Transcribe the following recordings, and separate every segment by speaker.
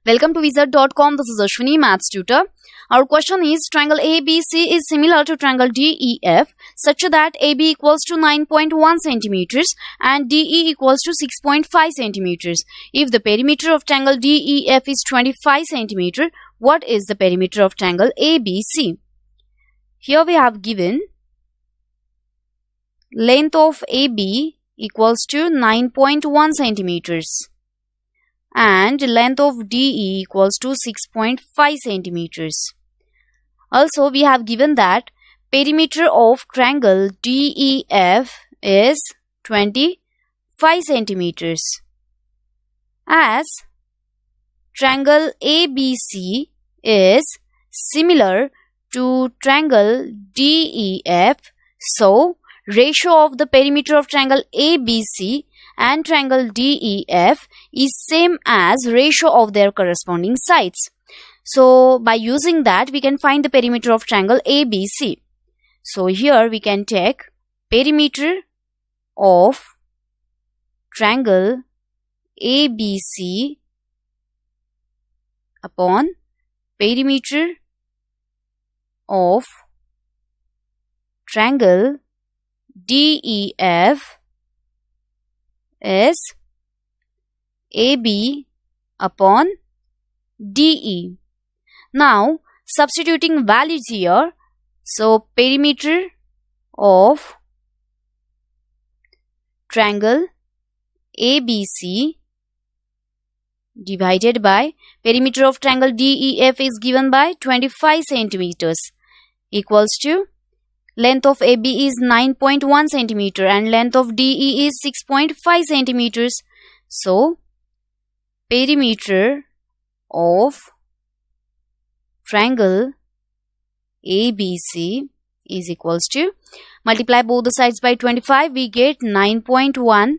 Speaker 1: Welcome to Wizard.com. This is Ashwini, Maths tutor. Our question is, triangle ABC is similar to triangle DEF such that AB equals to 9.1 centimeters and DE equals to 6.5 centimeters. If the perimeter of triangle DEF is 25 centimeter, what is the perimeter of triangle ABC? Here we have given length of AB equals to 9.1 centimeters. And length of DE equals to 6.5 centimeters. Also, we have given that perimeter of triangle DEF is 25 centimeters. As triangle ABC is similar to triangle DEF, so ratio of the perimeter of triangle ABC and triangle DEF is same as ratio of their corresponding sides. So by using that, we can find the perimeter of triangle ABC. So here we can take perimeter of triangle ABC upon perimeter of triangle DEF is AB upon DE. Now substituting values here, so perimeter of triangle ABC divided by perimeter of triangle DEF is given by 25 centimeters equals to length of AB is 9.1 centimeter and length of DE is 6.5 centimeters. So, perimeter of triangle ABC is equals to, multiply both the sides by 25, we get 9.1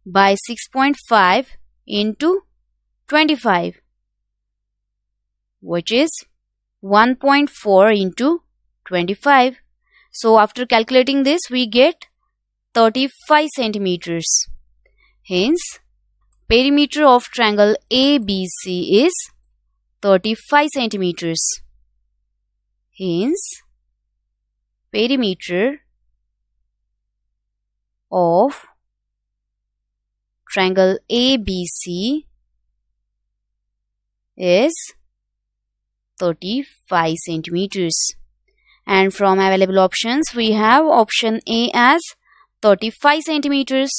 Speaker 1: by 6.5 into 25, which is 1.4 into 25. So after calculating this, we get 35 centimeters. Hence, perimeter of triangle ABC is 35 centimeters. Hence, perimeter of triangle ABC is 35 centimeters. And from available options, we have option A as 35 centimeters.